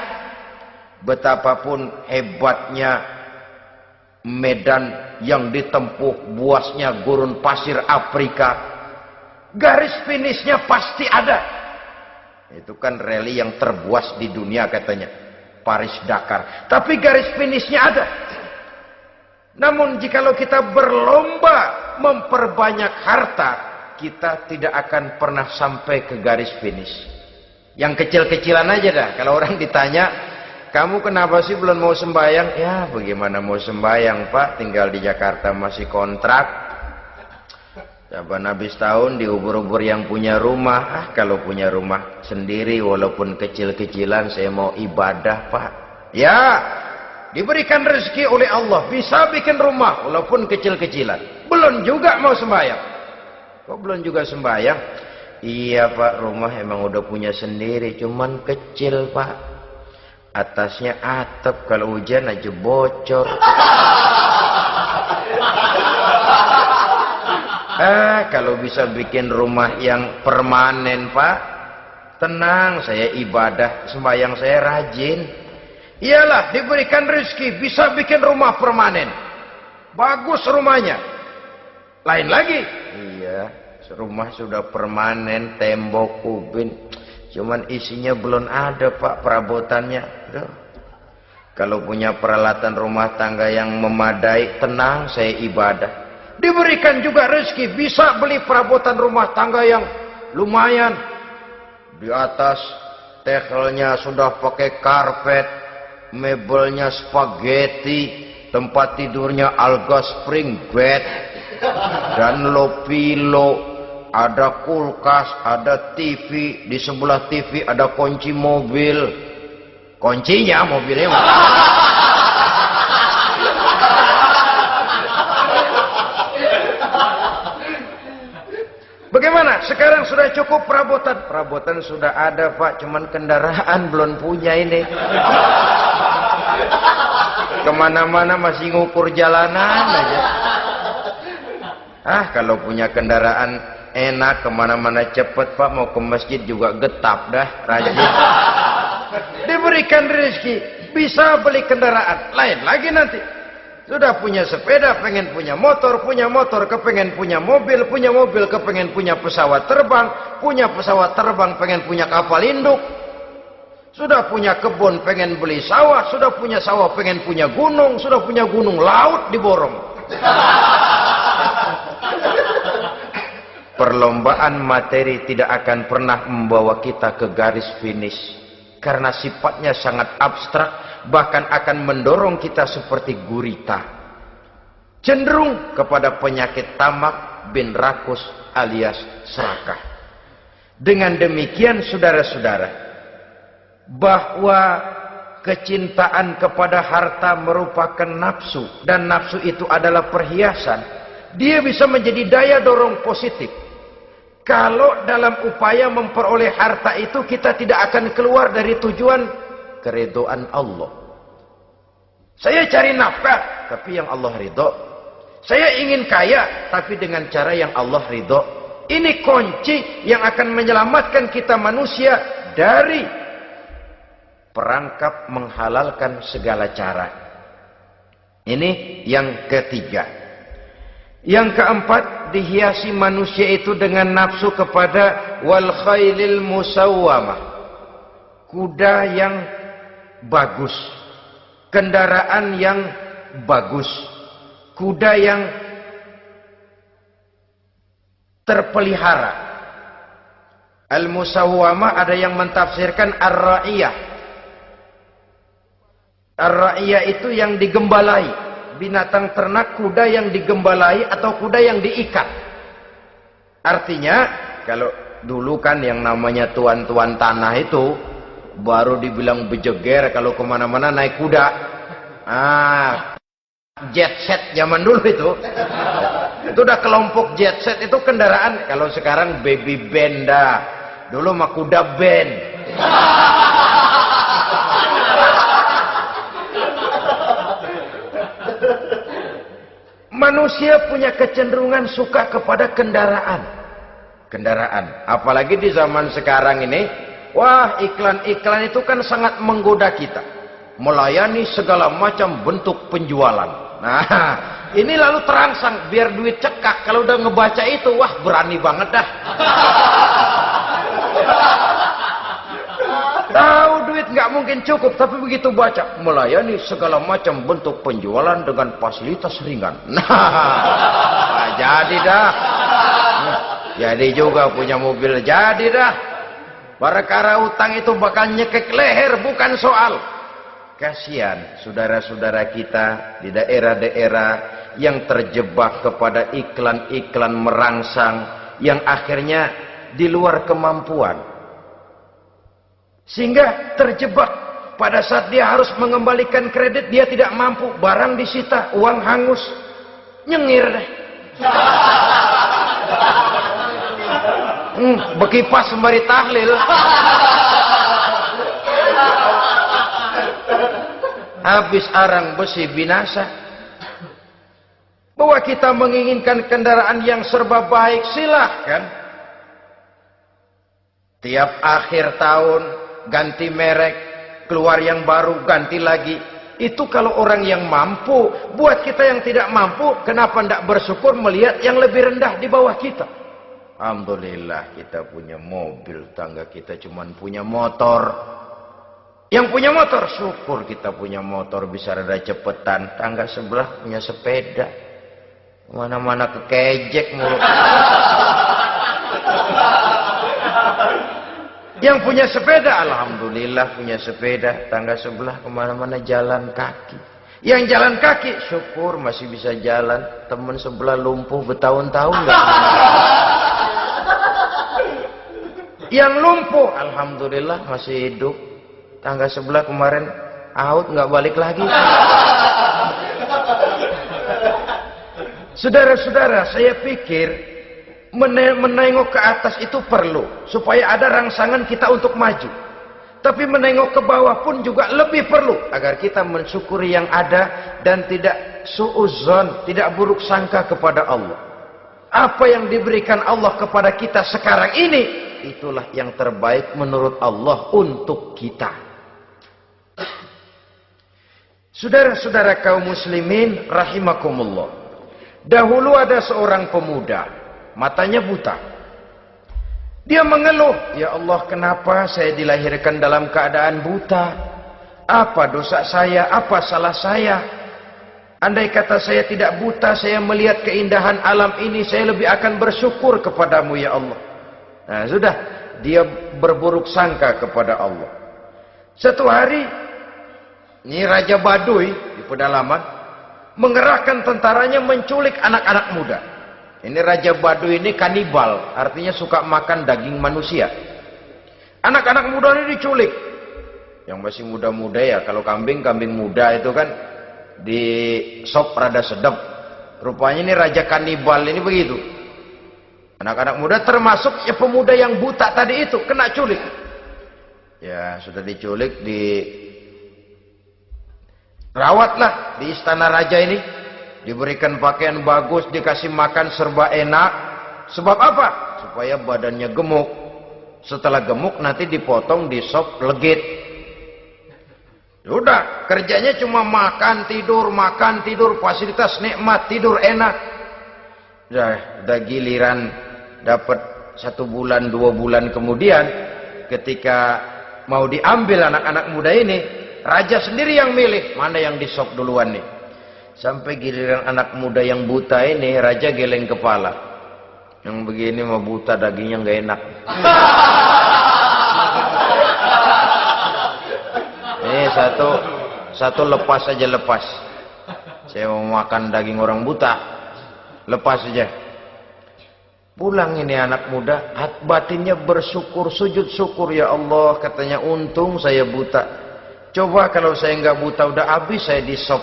Betapapun hebatnya medan yang ditempuh, buasnya gurun pasir Afrika, garis finishnya pasti ada. Itu kan rally yang terbuas di dunia katanya, Paris-Dakar. Tapi garis finishnya ada. Namun jikalau kita berlomba memperbanyak harta, kita tidak akan pernah sampai ke garis finish. Yang kecil-kecilan aja dah. Kalau orang ditanya, kamu kenapa sih belum mau sembahyang? Ya bagaimana mau sembahyang Pak, tinggal di Jakarta masih kontrak. Saban habis tahun diubur-ubur yang punya rumah. Kalau punya rumah sendiri walaupun kecil-kecilan saya mau ibadah Pak. Ya, diberikan rezeki oleh Allah bisa bikin rumah walaupun kecil-kecilan. Belum juga mau sembahyang. Kok belum juga sembahyang? Iya Pak, rumah emang udah punya sendiri, cuman kecil Pak. Atasnya atap, kalau hujan aja bocor. Kalau bisa bikin rumah yang permanen Pak, tenang, saya ibadah, sembahyang saya rajin. Iyalah, diberikan rezeki, bisa bikin rumah permanen. Bagus rumahnya. Lain lagi. Iya, rumah sudah permanen, tembok, ubin. Cuman isinya belum ada Pak, perabotannya. Aduh. Kalau punya peralatan rumah tangga yang memadai, tenang, saya ibadah. Diberikan juga rezeki, bisa beli perabotan rumah tangga yang lumayan. Di atas tehelnya sudah pakai karpet, mebelnya spaghetti, tempat tidurnya alga spring bed, dan low pillow, ada kulkas, ada TV, di sebelah TV ada kunci mobil. Kuncinya mobilnya. Bagaimana? Sekarang sudah cukup perabotan. Perabotan sudah ada Pak, cuman kendaraan belum punya ini. Kemana-mana masih ngukur jalanan aja. Kalau punya kendaraan enak, kemana-mana cepet Pak, mau ke masjid juga getap dah, rajin. Diberikan rezeki, bisa beli kendaraan. Lain lagi nanti. Sudah punya sepeda, pengen punya motor, kepengen punya mobil, kepengen punya pesawat terbang, pengen punya kapal induk. Sudah punya kebun, pengen beli sawah, sudah punya sawah, pengen punya gunung, sudah punya gunung, laut diborong. Perlombaan materi tidak akan pernah membawa kita ke garis finish. Karena sifatnya sangat abstrak, bahkan akan mendorong kita seperti gurita. Cenderung kepada penyakit tamak bin rakus alias serakah. Dengan demikian saudara-saudara, bahwa kecintaan kepada harta merupakan nafsu, dan nafsu itu adalah perhiasan, dia bisa menjadi daya dorong positif. Kalau dalam upaya memperoleh harta itu kita tidak akan keluar dari tujuan keridhaan Allah. Saya cari nafkah, tapi yang Allah ridho. Saya ingin kaya, tapi dengan cara yang Allah ridho. Ini kunci yang akan menyelamatkan kita manusia dari perangkap menghalalkan segala cara. Ini yang ketiga. Yang keempat, dihiasi manusia itu dengan nafsu kepada wal khailil musawwamah. Kuda yang bagus, kendaraan yang bagus, kuda yang terpelihara. Al-musawwamah ada yang mentafsirkan ar-ra'iyah. Ar-ra'iyah itu yang digembalai. Binatang ternak, kuda yang digembalai atau kuda yang diikat. Artinya, kalau dulu kan yang namanya tuan-tuan tanah itu baru dibilang bejeger kalau kemana-mana naik kuda. Jet set zaman dulu itu udah kelompok jet set itu kendaraan. Kalau sekarang baby benda, dulu mah kuda band. Manusia punya kecenderungan suka kepada kendaraan. Apalagi di zaman sekarang ini, wah, iklan-iklan itu kan sangat menggoda kita. Melayani segala macam bentuk penjualan. Nah, ini lalu terangsang biar duit cekak. Kalau udah ngebaca itu, wah, berani banget dah. Tahu duit nggak mungkin cukup, tapi begitu baca melayani segala macam bentuk penjualan dengan fasilitas ringan. Nah, jadi dah. Jadi juga punya mobil, jadi dah. Perkara utang itu bakal nyekek leher, bukan soal. Kasihan saudara-saudara kita di daerah-daerah yang terjebak kepada iklan-iklan merangsang yang akhirnya di luar kemampuan. Sehingga terjebak pada saat dia harus mengembalikan kredit, dia tidak mampu, barang disita, uang hangus, nyengir deh. Bekipas sembari tahlil. Habis arang besi binasa. Bahwa kita menginginkan kendaraan yang serba baik, silahkan. Tiap akhir tahun ganti merek, keluar yang baru, ganti lagi. Itu kalau orang yang mampu. Buat kita yang tidak mampu, kenapa tidak bersyukur melihat yang lebih rendah di bawah kita? Alhamdulillah kita punya mobil, tangga kita cuma punya motor. Yang punya motor, syukur kita punya motor bisa rada cepetan. Tangga sebelah punya sepeda, mana-mana kekejek mulu. Yang punya sepeda, alhamdulillah punya sepeda. Tangga sebelah kemana-mana jalan kaki. Yang jalan kaki, syukur masih bisa jalan. Teman sebelah lumpuh bertahun-tahun gak. Yang lumpuh, alhamdulillah masih hidup. Tangga sebelah kemarin out, nggak balik lagi. Saudara-saudara, saya pikir menengok ke atas itu perlu supaya ada rangsangan kita untuk maju. Tapi menengok ke bawah pun juga lebih perlu agar kita mensyukuri yang ada dan tidak suudzon, tidak buruk sangka kepada Allah. Apa yang diberikan Allah kepada kita sekarang ini, itulah yang terbaik menurut Allah untuk kita. Saudara-saudara kaum muslimin rahimakumullah. Dahulu ada seorang pemuda, matanya buta. Dia mengeluh, ya Allah, kenapa saya dilahirkan dalam keadaan buta? Apa dosa saya? Apa salah saya? Andai kata saya tidak buta, saya melihat keindahan alam ini, saya lebih akan bersyukur kepadamu ya Allah. Nah sudah, dia berburuk sangka kepada Allah. Satu hari, ini Raja Baduy di pedalaman mengerahkan tentaranya menculik anak-anak muda. Ini Raja Baduy ini kanibal, artinya suka makan daging manusia. Anak-anak muda ini diculik. Yang masih muda-muda ya, kalau kambing muda itu kan di sop rada sedap. Rupanya ini Raja kanibal ini begitu. Anak-anak muda termasuk ya pemuda yang buta tadi itu kena culik. Ya sudah diculik, rawatlah di istana raja ini, diberikan pakaian bagus, dikasih makan serba enak. Sebab apa? Supaya badannya gemuk. Setelah gemuk nanti dipotong di sop legit. Udah, kerjanya cuma makan tidur, fasilitas nikmat, tidur enak. Udah giliran dapat 1 bulan 2 bulan kemudian, ketika mau diambil anak-anak muda ini, raja sendiri yang milih mana yang disop duluan nih. Sampai giliran anak muda yang buta ini, raja geleng kepala. Yang begini mah buta, dagingnya nggak enak. Ini satu lepas aja, lepas. Saya mau makan daging orang buta, lepas aja. Pulang ini anak muda, batinnya bersyukur, sujud syukur, ya Allah, katanya untung saya buta. Coba kalau saya nggak buta udah habis saya disop.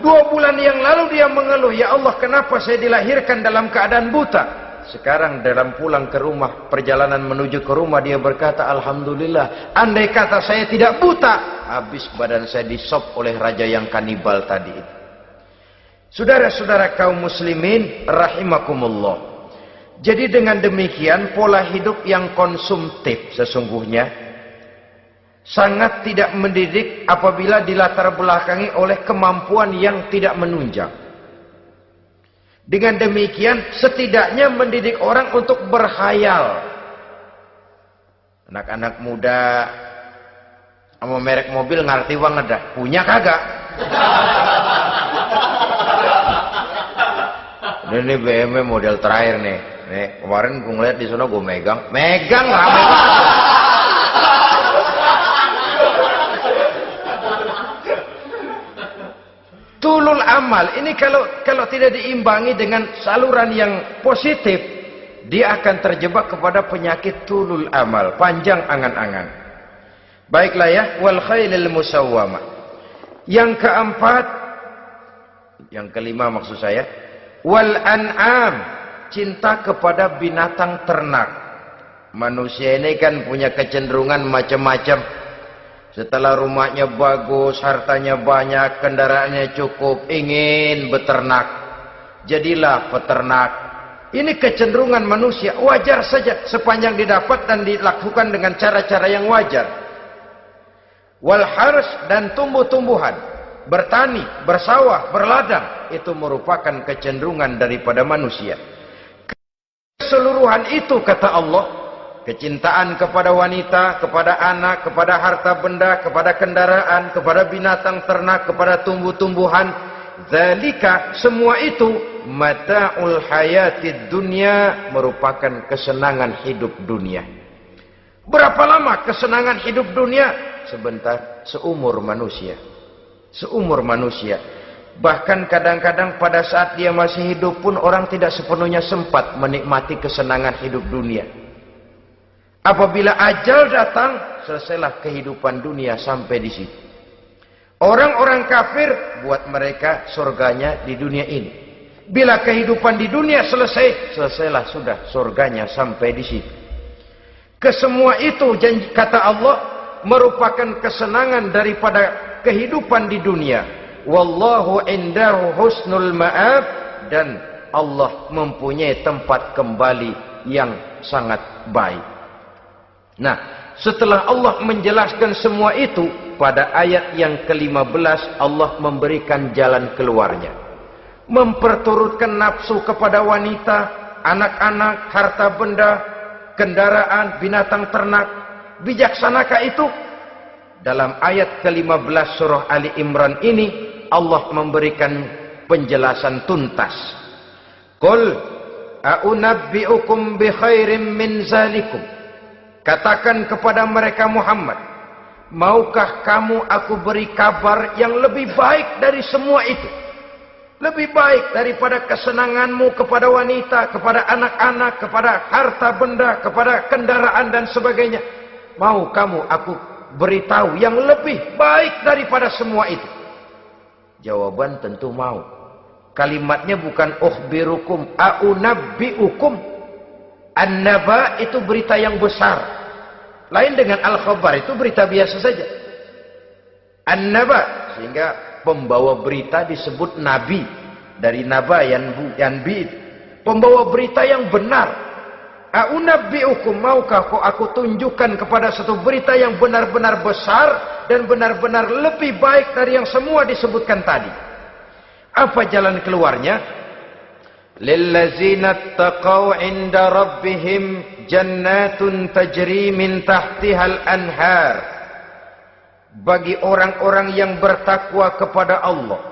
2 bulan yang lalu dia mengeluh, ya Allah, kenapa saya dilahirkan dalam keadaan buta? Sekarang dalam pulang ke rumah, perjalanan menuju ke rumah, dia berkata, alhamdulillah, andai kata saya tidak buta, habis badan saya disop oleh raja yang kanibal tadi. Saudara-saudara kaum muslimin rahimakumullah. Jadi dengan demikian pola hidup yang konsumtif sesungguhnya sangat tidak mendidik apabila dilatar belakangi oleh kemampuan yang tidak menunjang. Dengan demikian setidaknya mendidik orang untuk berkhayal. Anak-anak muda sama merek mobil ngerti banget dah, punya kagak? Ini BMW model terakhir nih. Nih, kemarin gue ngeliat di sana gue megang rame banget. Tulul amal ini kalau tidak diimbangi dengan saluran yang positif, dia akan terjebak kepada penyakit tulul amal, panjang angan-angan. Baiklah ya, wal khailil musawwamah. Yang keempat, yang kelima maksud saya, wal an'am, cinta kepada binatang ternak. Manusia ini kan punya kecenderungan macam-macam. Setelah rumahnya bagus, hartanya banyak, kendaraannya cukup, ingin beternak. Jadilah peternak. Ini kecenderungan manusia, wajar saja sepanjang didapat dan dilakukan dengan cara-cara yang wajar. Wal hars, dan tumbuh-tumbuhan, bertani, bersawah, berladang, itu merupakan kecenderungan daripada manusia. Keseluruhan itu kata Allah, kecintaan kepada wanita, kepada anak, kepada harta benda, kepada kendaraan, kepada binatang ternak, kepada tumbuh-tumbuhan, zalika, semua itu mata'ul hayatid dunya, merupakan kesenangan hidup dunia. Berapa lama kesenangan hidup dunia? Sebentar, seumur manusia. Seumur manusia. Bahkan kadang-kadang pada saat dia masih hidup pun orang tidak sepenuhnya sempat menikmati kesenangan hidup dunia. Apabila ajal datang, selesailah kehidupan dunia sampai di situ. Orang-orang kafir, buat mereka surganya di dunia ini. Bila kehidupan di dunia selesai, selesailah sudah surganya sampai di situ. Kesemua itu janji kata Allah merupakan kesenangan daripada kehidupan di dunia. Wallahu indahu husnul ma'ab, dan Allah mempunyai tempat kembali yang sangat baik. Nah, setelah Allah menjelaskan semua itu, pada ayat yang ke-15 Allah memberikan jalan keluarnya. Memperturutkan nafsu kepada wanita, anak-anak, harta benda, kendaraan, binatang ternak. Bijaksanakah itu? Dalam ayat ke-15 surah Ali Imran ini Allah memberikan penjelasan tuntas. Qul a'unabbi'ukum bi khairim min zalikum. Katakan kepada mereka Muhammad, maukah kamu aku beri kabar yang lebih baik dari semua itu? Lebih baik daripada kesenanganmu kepada wanita, kepada anak-anak, kepada harta benda, kepada kendaraan dan sebagainya. Mau kamu aku beritahu yang lebih baik daripada semua itu? Jawaban tentu mau. Kalimatnya bukan ukhbirukum, a'unabbi'ukum. An-naba itu berita yang besar. Lain dengan al-khabar, itu berita biasa saja. An-naba, sehingga pembawa berita disebut nabi. Dari naba yanbi, pembawa berita yang benar. A'unabbi'ukum, maukah kau aku tunjukkan kepada satu berita yang benar-benar besar dan benar-benar lebih baik dari yang semua disebutkan tadi. Apa jalan keluarnya? Lillazina taqaw 'inda rabbihim jannatun tajri min tahtihal anhar. Bagi orang-orang yang bertakwa kepada Allah,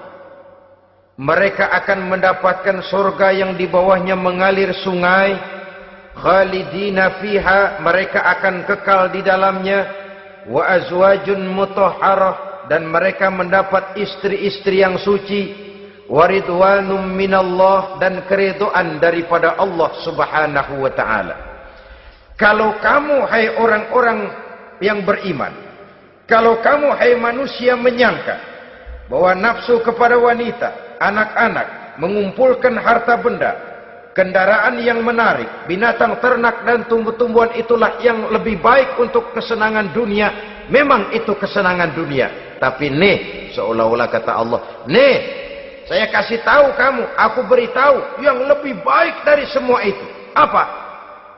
mereka akan mendapatkan surga yang di bawahnya mengalir sungai. Khalidina fiha, mereka akan kekal di dalamnya. Wa azwajun mutahharah, dan mereka mendapat istri-istri yang suci. Waridwanum minallah, dan keridhaan daripada Allah subhanahu wa ta'ala. Kalau kamu hai orang-orang yang beriman, kalau kamu hai manusia menyangka bahwa nafsu kepada wanita, anak-anak, mengumpulkan harta benda, kendaraan yang menarik, binatang ternak dan tumbuh-tumbuhan itulah yang lebih baik untuk kesenangan dunia, memang itu kesenangan dunia. Tapi nih, seolah-olah kata Allah, nih, saya kasih tahu kamu, aku beritahu yang lebih baik dari semua itu. Apa?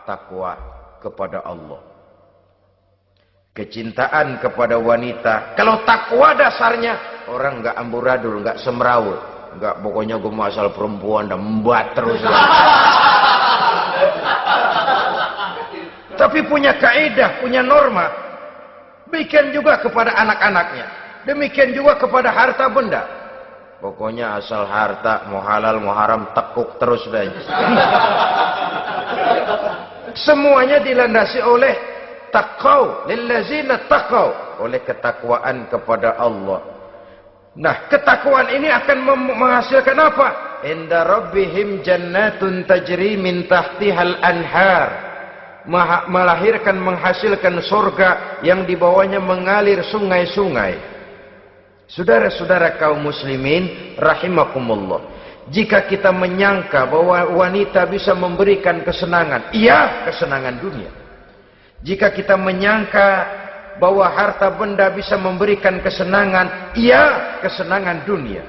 Takwa kepada Allah. Kecintaan kepada wanita. Kalau takwa dasarnya, orang nggak amburadul, nggak semrawut, nggak pokoknya gue asal perempuan dan membuat terus. Tapi punya kaidah, punya norma. Demikian juga kepada anak-anaknya. Demikian juga kepada harta benda. Pokoknya asal harta, mau halal mau haram, tekuk terus deh. Semuanya dilandasi oleh taqaw, lillazina taqaw, oleh ketakwaan kepada Allah. Nah, ketakwaan ini akan menghasilkan apa? Inda rabbihim jannatun tajri min tahtihal anhar. Melahirkan, menghasilkan surga yang di bawahnya mengalir sungai-sungai. Saudara-saudara kaum muslimin rahimakumullah, jika kita menyangka bahwa wanita bisa memberikan kesenangan, iya, kesenangan dunia. Jika kita menyangka bahwa harta benda bisa memberikan kesenangan, iya, kesenangan dunia.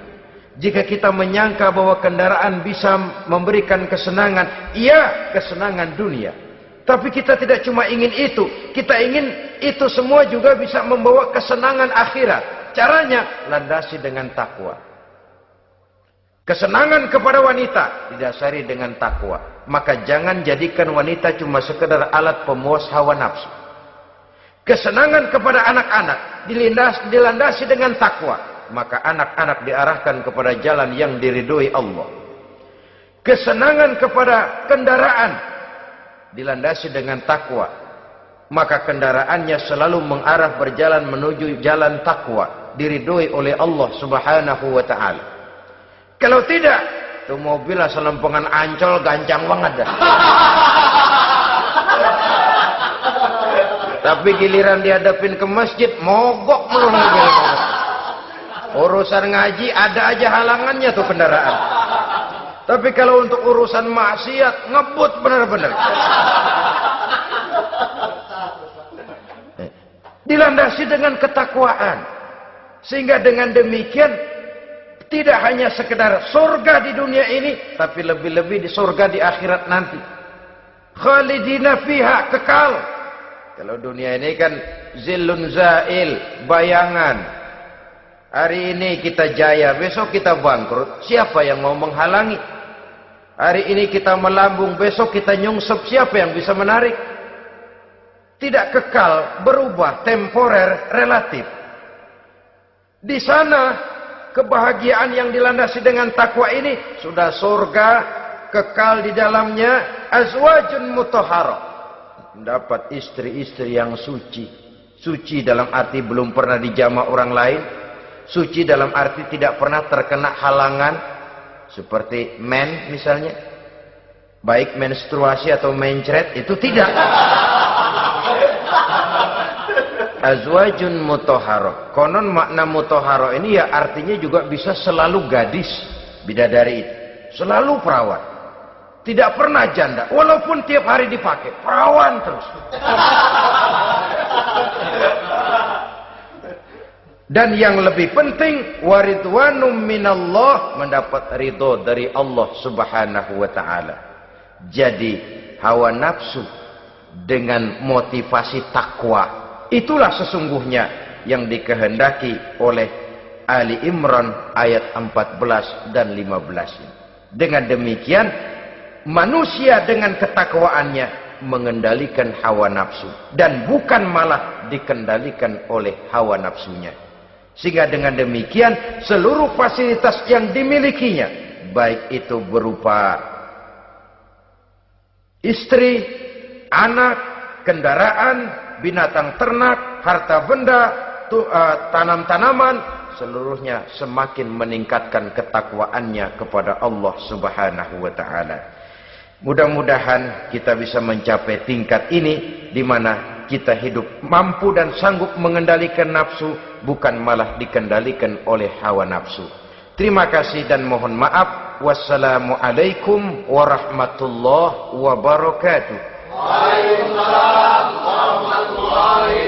Jika kita menyangka bahwa kendaraan bisa memberikan kesenangan, iya, kesenangan dunia. Tapi kita tidak cuma ingin itu, kita ingin itu semua juga bisa membawa kesenangan akhirat. Caranya landasi dengan takwa. Kesenangan kepada wanita didasari dengan takwa. Maka jangan jadikan wanita cuma sekedar alat pemuas hawa nafsu. Kesenangan kepada anak-anak dilandasi dengan takwa. Maka anak-anak diarahkan kepada jalan yang diridhoi Allah. Kesenangan kepada kendaraan dilandasi dengan takwa. Maka kendaraannya selalu mengarah berjalan menuju jalan takwa, diridhoi oleh Allah Subhanahu wa taala. Kalau tidak, tuh mobil asal lempengan Ancol gancang banget dah. Tapi giliran dihadapin ke masjid, mogok melulu mobil. Urusan ngaji ada aja halangannya tuh kendaraan. Tapi kalau untuk urusan maksiat, ngebut benar-benar. Dilandasi dengan ketakwaan. Sehingga dengan demikian tidak hanya sekedar surga di dunia ini, tapi lebih-lebih di surga di akhirat nanti. Khalidina fiha, kekal. Kalau dunia ini kan zillun zail, bayangan. Hari ini kita jaya, besok kita bangkrut. Siapa yang mau menghalangi? Hari ini kita melambung, besok kita nyungsep. Siapa yang bisa menarik? Tidak kekal, berubah, temporer, relatif. Di sana kebahagiaan yang dilandasi dengan takwa ini sudah surga, kekal di dalamnya, azwajun mutahharah. Mendapat istri-istri yang suci. Suci dalam arti belum pernah dijamah orang lain. Suci dalam arti tidak pernah terkena halangan. Seperti men misalnya. Baik menstruasi atau mencret, itu tidak. Azwajun mutahharah. Konon makna mutahharah ini ya artinya juga bisa selalu gadis, bidadari itu. Selalu perawan. Tidak pernah janda. Walaupun tiap hari dipakai, perawan terus. Dan yang lebih penting, waridwanum minallah, mendapat ridho dari Allah Subhanahu wa taala. Jadi hawa nafsu dengan motivasi takwa, itulah sesungguhnya yang dikehendaki oleh Ali Imran ayat 14 dan 15. Dengan demikian, manusia dengan ketakwaannya mengendalikan hawa nafsu dan bukan malah dikendalikan oleh hawa nafsunya. Sehingga dengan demikian seluruh fasilitas yang dimilikinya, baik itu berupa istri, anak, kendaraan, binatang ternak, harta benda, tanam-tanaman, seluruhnya semakin meningkatkan ketakwaannya kepada Allah Subhanahu wa taala. Mudah-mudahan kita bisa mencapai tingkat ini di mana kita hidup mampu dan sanggup mengendalikan nafsu, bukan malah dikendalikan oleh hawa nafsu. Terima kasih dan mohon maaf. Wassalamualaikum warahmatullahi wabarakatuh. Waalaikumsalam warahmatullahi